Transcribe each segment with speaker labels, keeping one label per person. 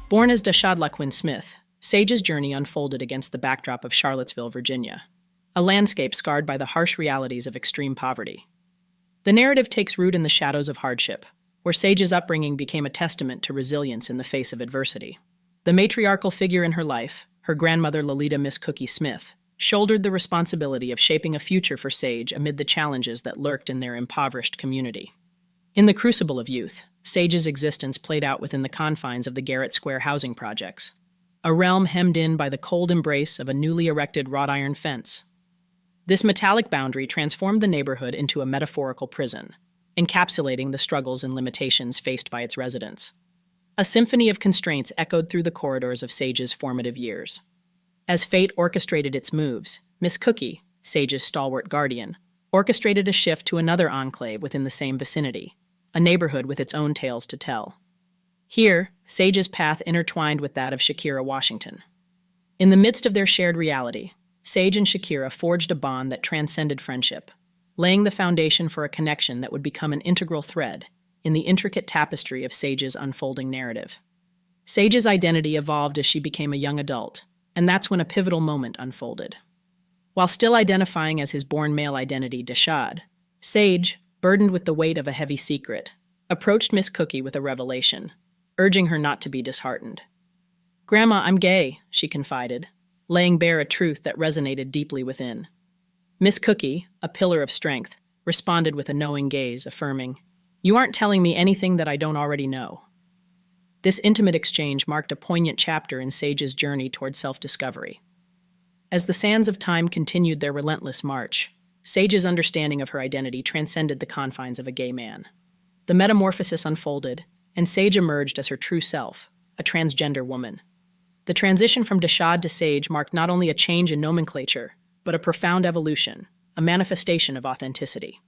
Speaker 1: Born as Dashad Laquin Smith, Sage's journey unfolded against the backdrop of Charlottesville, Virginia, a landscape scarred by the harsh realities of extreme poverty. The narrative takes root in the shadows of hardship, where Sage's upbringing became a testament to resilience in the face of adversity. The matriarchal figure in her life, her grandmother Lolita Miss Cookie Smith, shouldered the responsibility of shaping a future for Sage amid the challenges that lurked in their impoverished community. In the crucible of youth, Sage's existence played out within the confines of the Garrett Square housing projects, a realm hemmed in by the cold embrace of a newly erected wrought iron fence. This metallic boundary transformed the neighborhood into a metaphorical prison, encapsulating the struggles and limitations faced by its residents. A symphony of constraints echoed through the corridors of Sage's formative years. As fate orchestrated its moves, Miss Cookie, Sage's stalwart guardian, orchestrated a shift to another enclave within the same vicinity, a neighborhood with its own tales to tell. Here, Sage's path intertwined with that of Shakira Washington. In the midst of their shared reality, Sage and Shakira forged a bond that transcended friendship, laying the foundation for a connection that would become an integral thread in the intricate tapestry of Sage's unfolding narrative. Sage's identity evolved as she became a young adult, and that's when a pivotal moment unfolded. While still identifying as his born male identity, Dashad, Sage, burdened with the weight of a heavy secret, approached Miss Cookie with a revelation, urging her not to be disheartened. "Grandma, I'm gay," she confided, laying bare a truth that resonated deeply within. Miss Cookie, a pillar of strength, responded with a knowing gaze, affirming, "You aren't telling me anything that I don't already know." This intimate exchange marked a poignant chapter in Sage's journey toward self-discovery. As the sands of time continued their relentless march, Sage's understanding of her identity transcended the confines of a gay man. The metamorphosis unfolded, and Sage emerged as her true self, a transgender woman. The transition from Dashad to Sage marked not only a change in nomenclature, but a profound evolution, a manifestation of authenticity.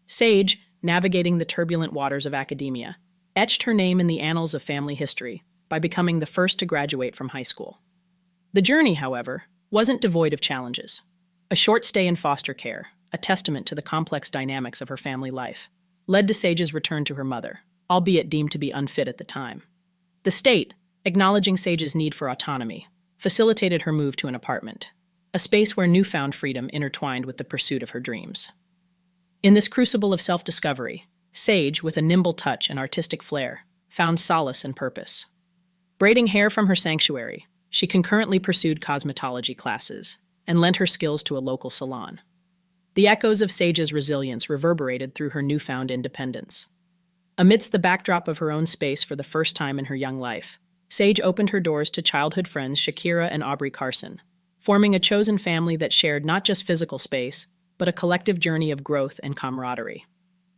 Speaker 1: Sage, navigating the turbulent waters of academia, etched her name in the annals of family history by becoming the first to graduate from high school. The journey, however, wasn't devoid of challenges. A short stay in foster care, a testament to the complex dynamics of her family life, led to Sage's return to her mother, albeit deemed to be unfit at the time. The state, acknowledging Sage's need for autonomy, facilitated her move to an apartment, a space where newfound freedom intertwined with the pursuit of her dreams. In this crucible of self-discovery, Sage, with a nimble touch and artistic flair, found solace and purpose. Braiding hair from her sanctuary, she concurrently pursued cosmetology classes and lent her skills to a local salon. The echoes of Sage's resilience reverberated through her newfound independence. Amidst the backdrop of her own space for the first time in her young life, Sage opened her doors to childhood friends Shakira and Aubrey Carson, forming a chosen family that shared not just physical space, but a collective journey of growth and camaraderie.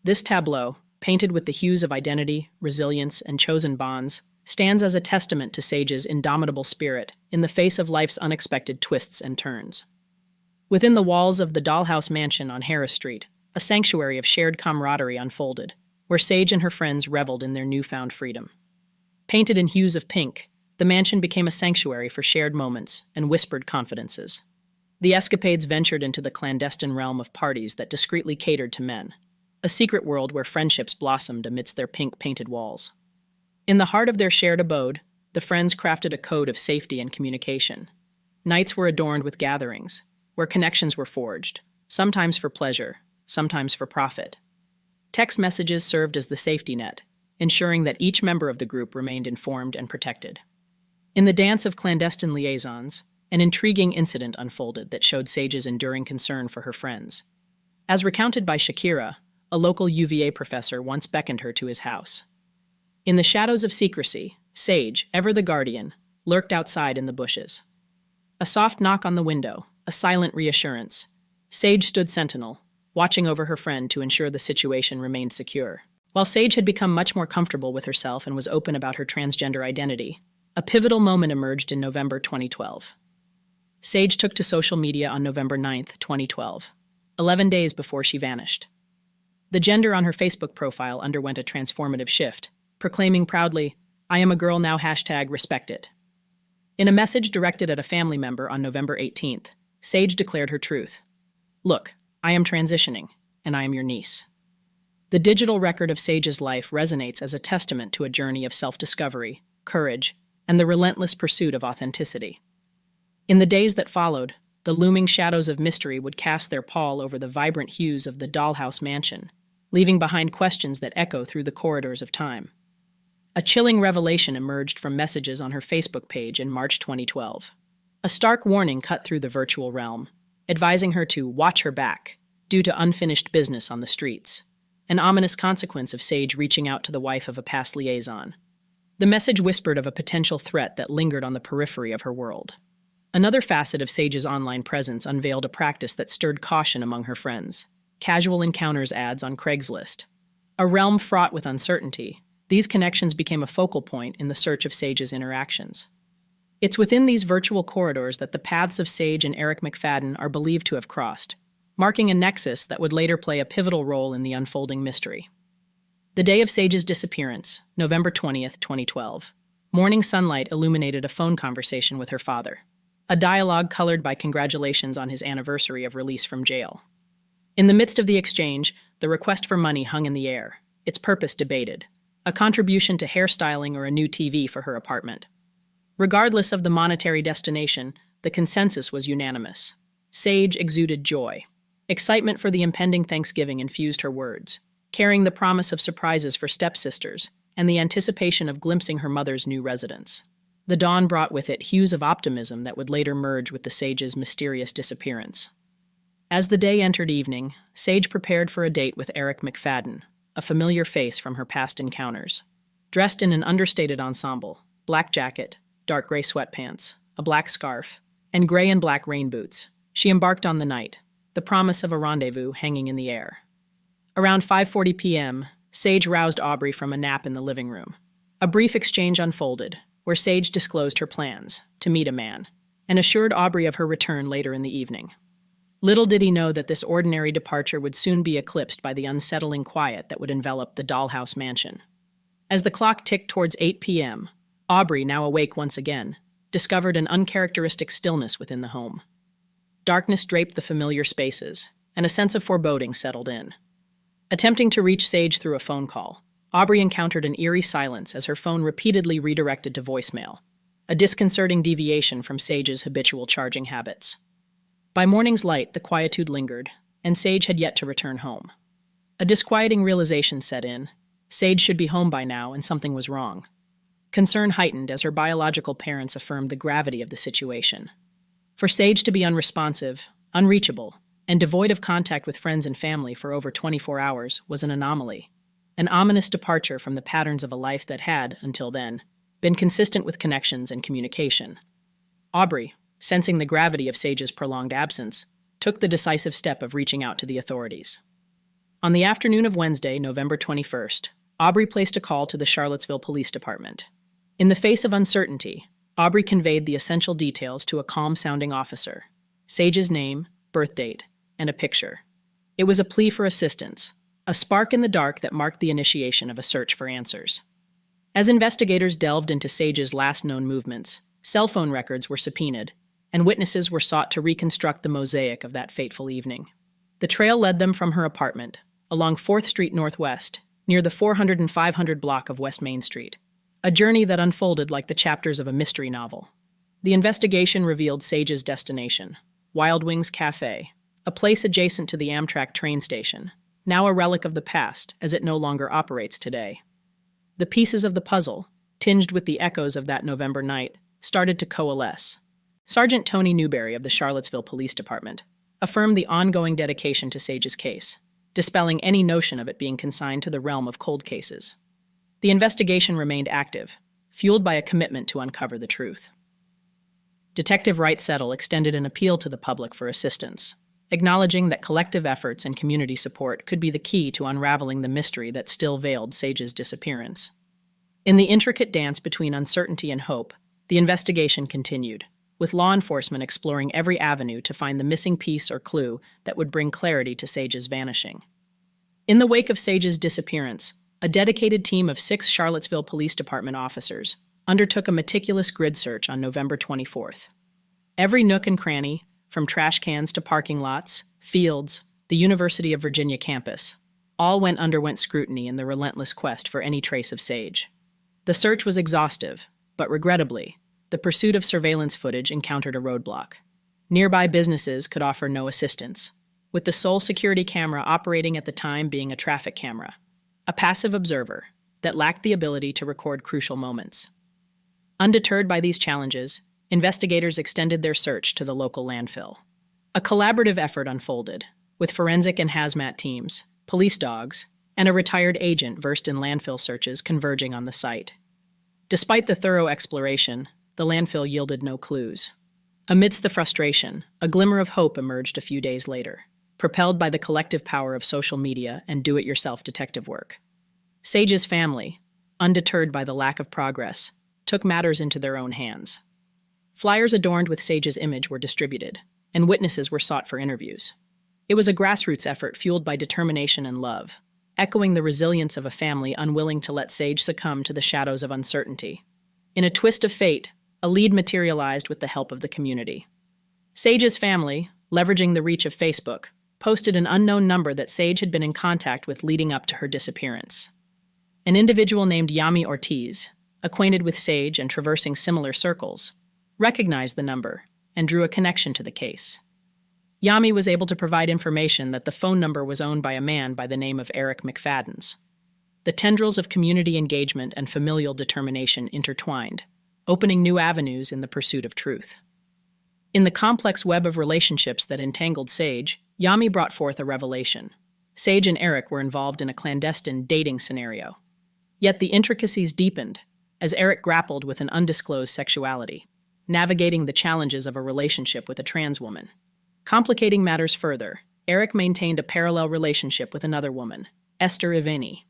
Speaker 1: This tableau, painted with the hues of identity, resilience, and chosen bonds, stands as a testament to Sage's indomitable spirit in the face of life's unexpected twists and turns. Within the walls of the Dollhouse Mansion on Harris Street, a sanctuary of shared camaraderie unfolded, where Sage and her friends reveled in their newfound freedom. Painted in hues of pink, the mansion became a sanctuary for shared moments and whispered confidences. The escapades ventured into the clandestine realm of parties that discreetly catered to men, a secret world where friendships blossomed amidst their pink-painted walls. In the heart of their shared abode, the friends crafted a code of safety and communication. Nights were adorned with gatherings, where connections were forged, sometimes for pleasure, sometimes for profit. Text messages served as the safety net, ensuring that each member of the group remained informed and protected. In the dance of clandestine liaisons, an intriguing incident unfolded that showed Sage's enduring concern for her friends. As recounted by Shakira, a local UVA professor once beckoned her to his house. In the shadows of secrecy, Sage, ever the guardian, lurked outside in the bushes. A soft knock on the window, a silent reassurance. Sage stood sentinel, watching over her friend to ensure the situation remained secure. While Sage had become much more comfortable with herself and was open about her transgender identity, a pivotal moment emerged in November 2012. Sage took to social media on November 9, 2012, 11 days before she vanished. The gender on her Facebook profile underwent a transformative shift, proclaiming proudly, "I am a girl now #respect it." In a message directed at a family member on November 18th, Sage declared her truth. "Look, I am transitioning, and I am your niece." The digital record of Sage's life resonates as a testament to a journey of self-discovery, courage, and the relentless pursuit of authenticity. In the days that followed, the looming shadows of mystery would cast their pall over the vibrant hues of the dollhouse mansion, leaving behind questions that echo through the corridors of time. A chilling revelation emerged from messages on her Facebook page in March 2012. A stark warning cut through the virtual realm, advising her to watch her back due to unfinished business on the streets, an ominous consequence of Sage reaching out to the wife of a past liaison. The message whispered of a potential threat that lingered on the periphery of her world. Another facet of Sage's online presence unveiled a practice that stirred caution among her friends: casual encounters ads on Craigslist. A realm fraught with uncertainty, these connections became a focal point in the search of Sage's interactions. It's within these virtual corridors that the paths of Sage and Erik McFadden are believed to have crossed, marking a nexus that would later play a pivotal role in the unfolding mystery. The day of Sage's disappearance, November 20th, 2012. Morning sunlight illuminated a phone conversation with her father, a dialogue colored by congratulations on his anniversary of release from jail. In the midst of the exchange, the request for money hung in the air, its purpose debated: a contribution to hairstyling or a new TV for her apartment. Regardless of the monetary destination, the consensus was unanimous. Sage exuded joy. Excitement for the impending Thanksgiving infused her words, carrying the promise of surprises for stepsisters and the anticipation of glimpsing her mother's new residence. The dawn brought with it hues of optimism that would later merge with the Sage's mysterious disappearance. As the day entered evening, Sage prepared for a date with Erik McFadden, a familiar face from her past encounters. Dressed in an understated ensemble, black jacket, dark gray sweatpants, a black scarf, and gray and black rain boots, she embarked on the night, the promise of a rendezvous hanging in the air. Around 5:40 p.m., Sage roused Aubrey from a nap in the living room. A brief exchange unfolded, where Sage disclosed her plans to meet a man, and assured Aubrey of her return later in the evening. Little did he know that this ordinary departure would soon be eclipsed by the unsettling quiet that would envelop the dollhouse mansion. As the clock ticked towards 8 p.m., Aubrey, now awake once again, discovered an uncharacteristic stillness within the home. Darkness draped the familiar spaces, and a sense of foreboding settled in. Attempting to reach Sage through a phone call, Aubrey encountered an eerie silence as her phone repeatedly redirected to voicemail, a disconcerting deviation from Sage's habitual charging habits. By morning's light, the quietude lingered, and Sage had yet to return home. A disquieting realization set in. Sage should be home by now, and something was wrong. Concern heightened as her biological parents affirmed the gravity of the situation. For Sage to be unresponsive, unreachable, and devoid of contact with friends and family for over 24 hours was an anomaly, an ominous departure from the patterns of a life that had, until then, been consistent with connections and communication. Aubrey, sensing the gravity of Sage's prolonged absence, took the decisive step of reaching out to the authorities. On the afternoon of Wednesday, November 21st, Aubrey placed a call to the Charlottesville Police Department. In the face of uncertainty, Aubrey conveyed the essential details to a calm-sounding officer: Sage's name, birth date, and a picture. It was a plea for assistance, a spark in the dark that marked the initiation of a search for answers. As investigators delved into Sage's last known movements, cell phone records were subpoenaed, and witnesses were sought to reconstruct the mosaic of that fateful evening. The trail led them from her apartment, along 4th Street Northwest, near the 400 and 500 block of West Main Street, a journey that unfolded like the chapters of a mystery novel. The investigation revealed Sage's destination, Wild Wings Cafe, a place adjacent to the Amtrak train station, now a relic of the past as it no longer operates today. The pieces of the puzzle, tinged with the echoes of that November night, started to coalesce. Sergeant Tony Newberry of the Charlottesville Police Department affirmed the ongoing dedication to Sage's case, dispelling any notion of it being consigned to the realm of cold cases. The investigation remained active, fueled by a commitment to uncover the truth. Detective Wright Settle extended an appeal to the public for assistance, acknowledging that collective efforts and community support could be the key to unraveling the mystery that still veiled Sage's disappearance. In the intricate dance between uncertainty and hope, the investigation continued, with law enforcement exploring every avenue to find the missing piece or clue that would bring clarity to Sage's vanishing. In the wake of Sage's disappearance, a dedicated team of 6 Charlottesville Police Department officers undertook a meticulous grid search on November 24th. Every nook and cranny, from trash cans to parking lots, fields, the University of Virginia campus, all underwent scrutiny in the relentless quest for any trace of Sage. The search was exhaustive, But regrettably, the pursuit of surveillance footage encountered a roadblock. Nearby businesses could offer no assistance, with the sole security camera operating at the time being a traffic camera, a passive observer that lacked the ability to record crucial moments. Undeterred by these challenges, investigators extended their search to the local landfill. A collaborative effort unfolded, with forensic and hazmat teams, police dogs, and a retired agent versed in landfill searches converging on the site. Despite the thorough exploration, the landfill yielded no clues. Amidst the frustration, a glimmer of hope emerged a few days later, propelled by the collective power of social media and do-it-yourself detective work. Sage's family, undeterred by the lack of progress, took matters into their own hands. Flyers adorned with Sage's image were distributed, and witnesses were sought for interviews. It was a grassroots effort fueled by determination and love, echoing the resilience of a family unwilling to let Sage succumb to the shadows of uncertainty. In a twist of fate, a lead materialized with the help of the community. Sage's family, leveraging the reach of Facebook, posted an unknown number that Sage had been in contact with leading up to her disappearance. An individual named Yami Ortiz, acquainted with Sage and traversing similar circles, recognized the number and drew a connection to the case. Yami was able to provide information that the phone number was owned by a man by the name of Erik McFadden. The tendrils of community engagement and familial determination intertwined, opening new avenues in the pursuit of truth. In the complex web of relationships that entangled Sage, Yami brought forth a revelation. Sage and Erik were involved in a clandestine dating scenario. Yet the intricacies deepened as Erik grappled with an undisclosed sexuality, navigating the challenges of a relationship with a trans woman. Complicating matters further, Erik maintained a parallel relationship with another woman, Esther Iveni.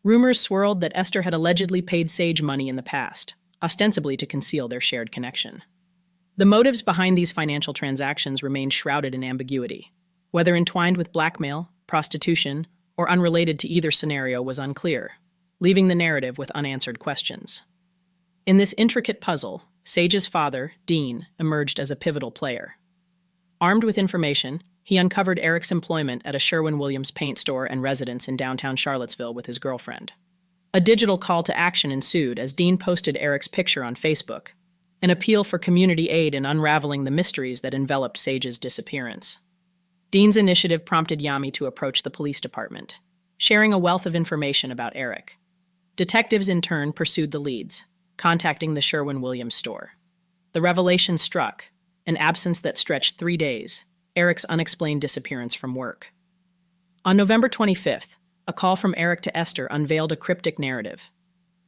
Speaker 1: Rumors swirled that Esther had allegedly paid Sage money in the past, ostensibly to conceal their shared connection. The motives behind these financial transactions remained shrouded in ambiguity. Whether entwined with blackmail, prostitution, or unrelated to either scenario was unclear, leaving the narrative with unanswered questions. In this intricate puzzle, Sage's father, Dean, emerged as a pivotal player. Armed with information, he uncovered Erik's employment at a Sherwin-Williams paint store and residence in downtown Charlottesville with his girlfriend. A digital call to action ensued as Dean posted Erik's picture on Facebook, an appeal for community aid in unraveling the mysteries that enveloped Sage's disappearance. Dean's initiative prompted Yami to approach the police department, sharing a wealth of information about Erik. Detectives in turn pursued the leads, contacting the Sherwin-Williams store. The revelation struck, an absence that stretched 3 days, Erik's unexplained disappearance from work. On November 25th, a call from Erik to Esther unveiled a cryptic narrative.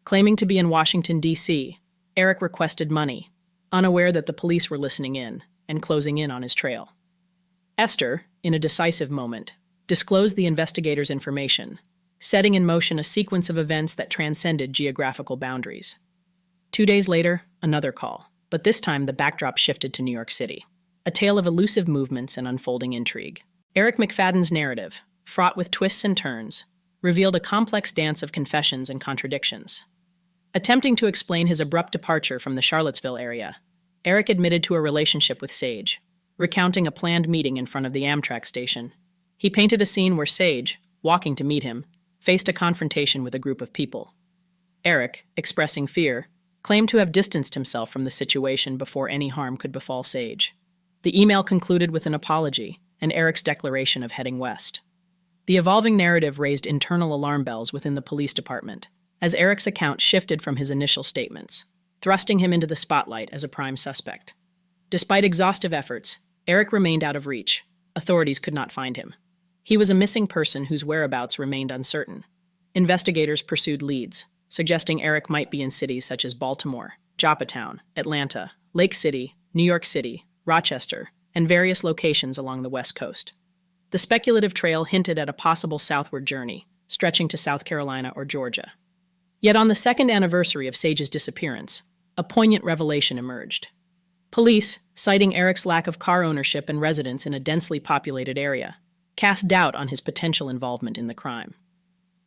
Speaker 1: Claiming to be in Washington, D.C., Erik requested money, unaware that the police were listening in and closing in on his trail. Esther, in a decisive moment, disclosed the investigators' information, setting in motion a sequence of events that transcended geographical boundaries. 2 days later, another call, but this time the backdrop shifted to New York City, a tale of elusive movements and unfolding intrigue. Erik McFadden's narrative, fraught with twists and turns, revealed a complex dance of confessions and contradictions. Attempting to explain his abrupt departure from the Charlottesville area, Erik admitted to a relationship with Sage, recounting a planned meeting in front of the Amtrak station. He painted a scene where Sage, walking to meet him, faced a confrontation with a group of people. Erik, expressing fear, claimed to have distanced himself from the situation before any harm could befall Sage. The email concluded with an apology and Erik's declaration of heading west. The evolving narrative raised internal alarm bells within the police department, as Erik's account shifted from his initial statements, thrusting him into the spotlight as a prime suspect. Despite exhaustive efforts, Erik remained out of reach. Authorities could not find him. He was a missing person whose whereabouts remained uncertain. Investigators pursued leads, suggesting Erik might be in cities such as Baltimore, Joppatown, Atlanta, Lake City, New York City, Rochester, and various locations along the West Coast. The speculative trail hinted at a possible southward journey, stretching to South Carolina or Georgia. Yet on the second anniversary of Sage's disappearance, a poignant revelation emerged. Police, citing Erik's lack of car ownership and residence in a densely populated area, cast doubt on his potential involvement in the crime.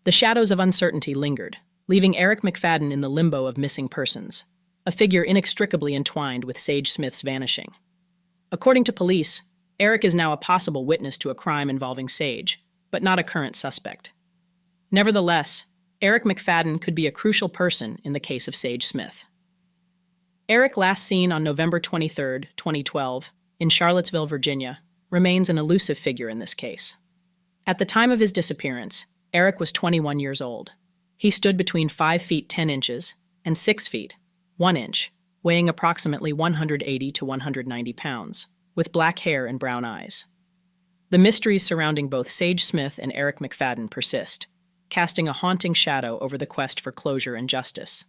Speaker 1: The shadows of uncertainty lingered, leaving Erik McFadden in the limbo of missing persons, a figure inextricably entwined with Sage Smith's vanishing. According to police, Erik is now a possible witness to a crime involving Sage, but not a current suspect. Nevertheless, Erik McFadden could be a crucial person in the case of Sage Smith. Erik, last seen on November 23, 2012, in Charlottesville, Virginia, remains an elusive figure in this case. At the time of his disappearance, Erik was 21 years old. He stood between 5 feet 10 inches and 6 feet 1 inch, weighing approximately 180 to 190 pounds, with black hair and brown eyes. The mysteries surrounding both Sage Smith and Erik McFadden persist, casting a haunting shadow over the quest for closure and justice.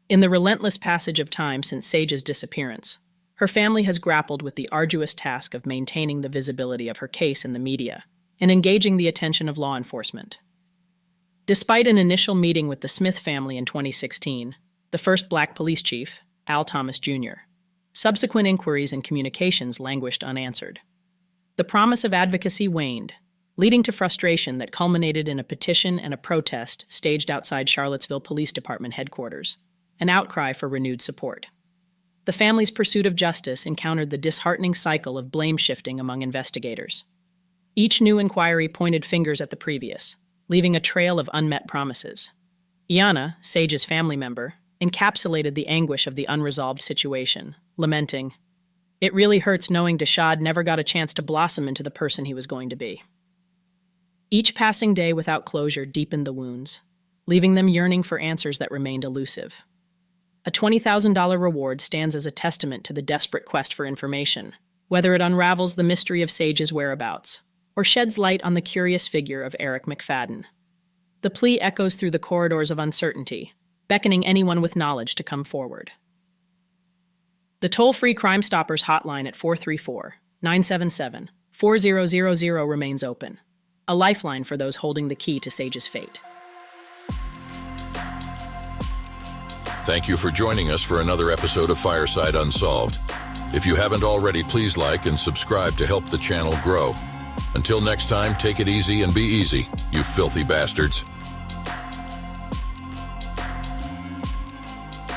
Speaker 1: In the relentless passage of time since Sage's disappearance, her family has grappled with the arduous task of maintaining the visibility of her case in the media and engaging the attention of law enforcement. Despite an initial meeting with the Smith family in 2016, the first black police chief, Al Thomas Jr., subsequent inquiries and communications languished unanswered. The promise of advocacy waned, leading to frustration that culminated in a petition and a protest staged outside Charlottesville Police Department headquarters, an outcry for renewed support. The family's pursuit of justice encountered the disheartening cycle of blame shifting among investigators. Each new inquiry pointed fingers at the previous, leaving a trail of unmet promises. Iana, Sage's family member, encapsulated the anguish of the unresolved situation, lamenting, "It really hurts knowing Dashad never got a chance to blossom into the person he was going to be." Each passing day without closure deepened the wounds, leaving them yearning for answers that remained elusive. A $20,000 reward stands as a testament to the desperate quest for information, whether it unravels the mystery of Sage's whereabouts or sheds light on the curious figure of Erik McFadden. The plea echoes through the corridors of uncertainty, beckoning anyone with knowledge to come forward. The toll-free Crime Stoppers hotline at 434-977-4000 remains open, a lifeline for those holding the key to Sage's fate.
Speaker 2: Thank you for joining us for another episode of Fireside Unsolved. If you haven't already, please like and subscribe to help the channel grow. Until next time, take it easy and be easy, you filthy bastards.